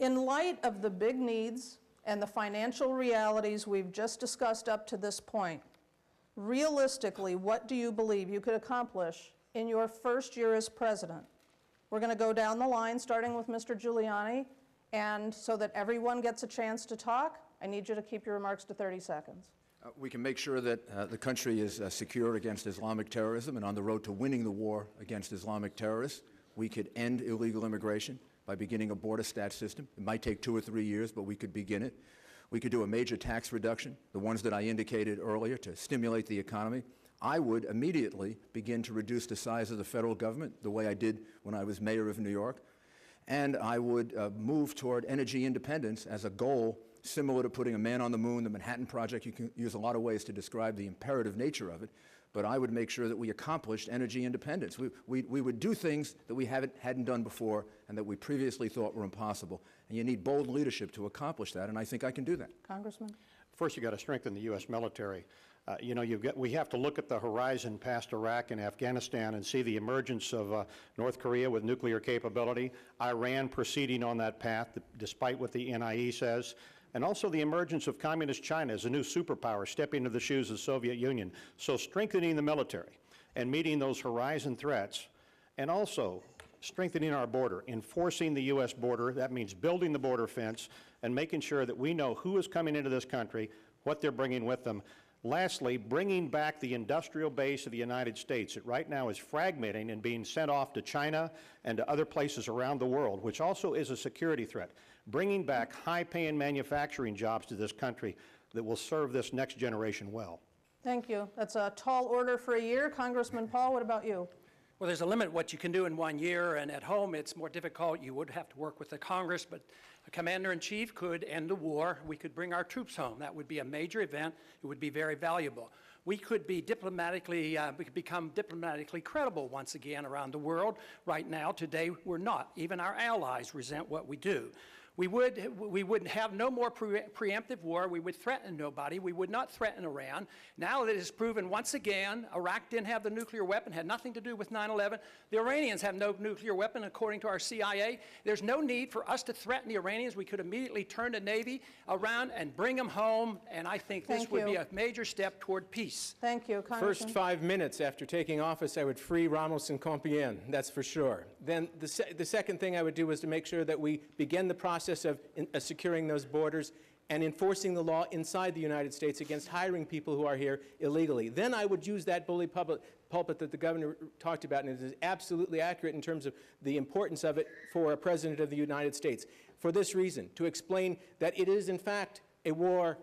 In light of the big needs and the financial realities we've just discussed up to this point, realistically, what do you believe you could accomplish in your first year as president? We're going to go down the line, starting with Mr. Giuliani, and so that everyone gets a chance to talk, I need you to keep your remarks to 30 seconds. We can make sure that the country is secure against Islamic terrorism and on the road to winning the war against Islamic terrorists. We could end illegal immigration by beginning a border stat system. It might take 2 or 3 years, but we could begin it. We could do a major tax reduction, the ones that I indicated earlier, to stimulate the economy. I would immediately begin to reduce the size of the federal government, the way I did when I was mayor of New York. And I would move toward energy independence as a goal similar to putting a man on the moon, the Manhattan Project. You can use a lot of ways to describe the imperative nature of it, but I would make sure that we accomplished energy independence. We would do things that we hadn't done before and that we previously thought were impossible. And you need bold leadership to accomplish that, and I think I can do that. Congressman? First, you've got to strengthen the U.S. military. We have to look at the horizon past Iraq and Afghanistan and see the emergence of North Korea with nuclear capability, Iran proceeding on that path, despite what the NIE says, and also the emergence of communist China as a new superpower stepping into the shoes of the Soviet Union. So strengthening the military and meeting those horizon threats, and also strengthening our border, enforcing the U.S. border. That means building the border fence and making sure that we know who is coming into this country, what they're bringing with them. Lastly, bringing back the industrial base of the United States. It right now is fragmenting and being sent off to China and to other places around the world, which also is a security threat. Bringing back high-paying manufacturing jobs to this country that will serve this next generation well. Thank you. That's a tall order for a year. Congressman Paul, what about you? Well, there's a limit to what you can do in 1 year, and at home it's more difficult. You would have to work with the Congress, but a commander-in-chief could end the war. We could bring our troops home. That would be a major event. It would be very valuable. We could be we could become diplomatically credible once again around the world. Right now, today, we're not. Even our allies resent what we do. We would have no more preemptive war. We would threaten nobody. We would not threaten Iran. Now that it is proven once again, Iraq didn't have the nuclear weapon, had nothing to do with 9/11. The Iranians have no nuclear weapon, according to our CIA. There's no need for us to threaten the Iranians. We could immediately turn the Navy around and bring them home, and I think this would be a major step toward peace. Thank you, Congressman. First 5 minutes after taking office, I would free Ramos and Compiègne, that's for sure. Then the second thing I would do was to make sure that we begin the process of securing those borders and enforcing the law inside the United States against hiring people who are here illegally. Then I would use that bully pulpit that the governor talked about, and it is absolutely accurate in terms of the importance of it for a president of the United States. For this reason, to explain that it is in fact a war.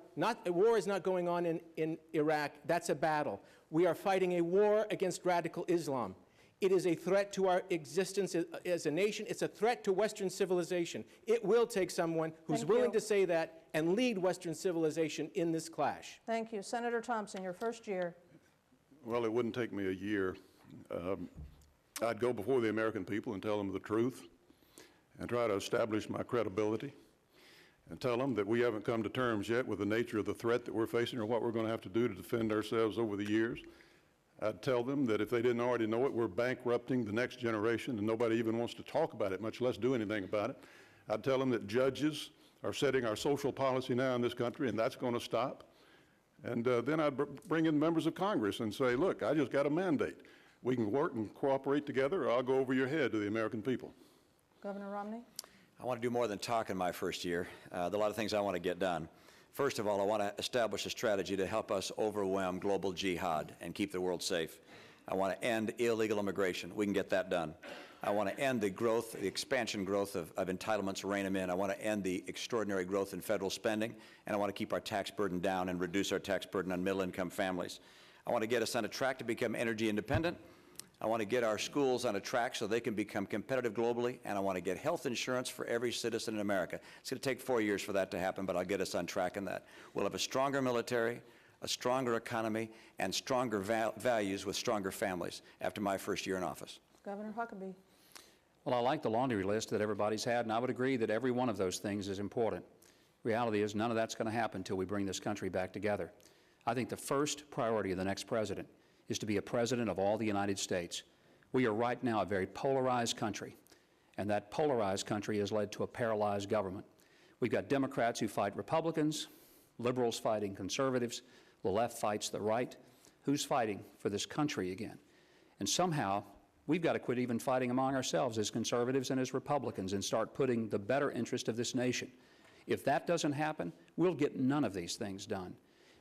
A war is not going on in Iraq. That's a battle. We are fighting a war against radical Islam. It is a threat to our existence as a nation. It's a threat to Western civilization. It will take someone who's willing to say that and lead Western civilization in this clash. Thank you. Senator Thompson, your first year. Well, it wouldn't take me a year. I'd go before the American people and tell them the truth and try to establish my credibility and tell them that we haven't come to terms yet with the nature of the threat that we're facing or what we're going to have to do to defend ourselves over the years. I'd tell them that if they didn't already know it, we're bankrupting the next generation and nobody even wants to talk about it, much less do anything about it. I'd tell them that judges are setting our social policy now in this country and that's going to stop. And then I'd bring in members of Congress and say, look, I just got a mandate. We can work and cooperate together or I'll go over your head to the American people. Governor Romney? I want to do more than talk in my first year. There are a lot of things I want to get done. First of all, I want to establish a strategy to help us overwhelm global jihad and keep the world safe. I want to end illegal immigration. We can get that done. I want to end the expansion growth of entitlements, rein them in. I want to end the extraordinary growth in federal spending, and I want to keep our tax burden down and reduce our tax burden on middle-income families. I want to get us on a track to become energy independent. I want to get our schools on a track so they can become competitive globally, and I want to get health insurance for every citizen in America. It's going to take 4 years for that to happen, but I'll get us on track in that. We'll have a stronger military, a stronger economy, and stronger values with stronger families after my first year in office. Governor Huckabee. Well, I like the laundry list that everybody's had, and I would agree that every one of those things is important. Reality is none of that's going to happen until we bring this country back together. I think the first priority of the next president is to be a president of all the United States. We are right now a very polarized country, and that polarized country has led to a paralyzed government. We've got Democrats who fight Republicans, liberals fighting conservatives, the left fights the right. Who's fighting for this country again? And somehow, we've got to quit even fighting among ourselves as conservatives and as Republicans and start putting the better interest of this nation. If that doesn't happen, we'll get none of these things done.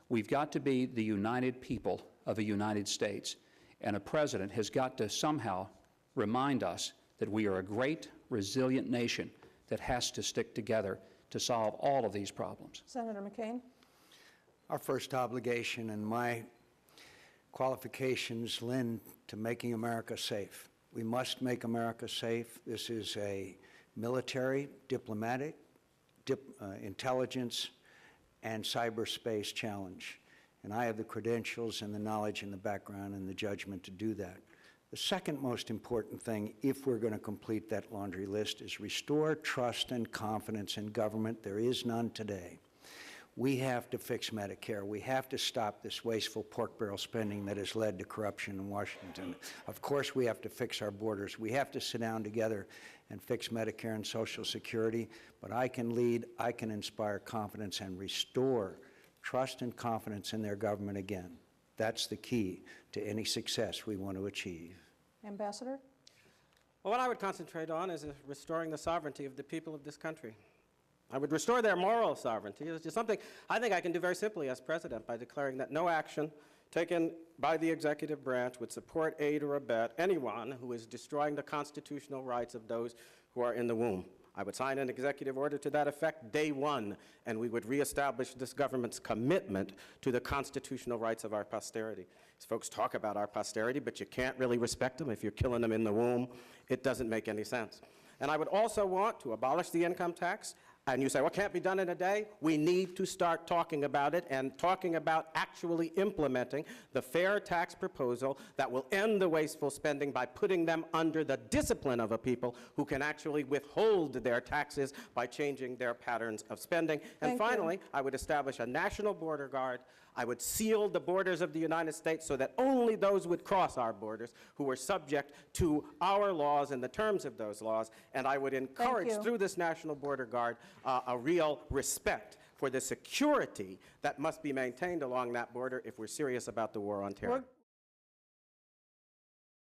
We've got to be the united people of a United States, and a president has got to somehow remind us that we are a great, resilient nation that has to stick together to solve all of these problems. Senator McCain? Our first obligation and my qualifications lend to making America safe. We must make America safe. This is a military, diplomatic, intelligence, and cyberspace challenge. And I have the credentials and the knowledge and the background and the judgment to do that. The second most important thing, if we're going to complete that laundry list, is restore trust and confidence in government. There is none today. We have to fix Medicare. We have to stop this wasteful pork barrel spending that has led to corruption in Washington. Of course, we have to fix our borders. We have to sit down together and fix Medicare and Social Security. But I can lead, I can inspire confidence and restore trust and confidence in their government again. That's the key to any success we want to achieve. Ambassador? Well, what I would concentrate on is restoring the sovereignty of the people of this country. I would restore their moral sovereignty. It's just something I think I can do very simply as president by declaring that no action taken by the executive branch would support, aid, or abet anyone who is destroying the constitutional rights of those who are in the womb. I would sign an executive order to that effect day one, and we would reestablish this government's commitment to the constitutional rights of our posterity. These folks talk about our posterity, but you can't really respect them if you're killing them in the womb. It doesn't make any sense. And I would also want to abolish the income tax. And you say, well, can't be done in a day? We need to start talking about it and talking about actually implementing the fair tax proposal that will end the wasteful spending by putting them under the discipline of a people who can actually withhold their taxes by changing their patterns of spending. And finally, I would establish a national border guard. I would seal the borders of the United States so that only those would cross our borders who are subject to our laws and the terms of those laws. And I would encourage, through this National Border Guard, a real respect for the security that must be maintained along that border if we're serious about the war on terror.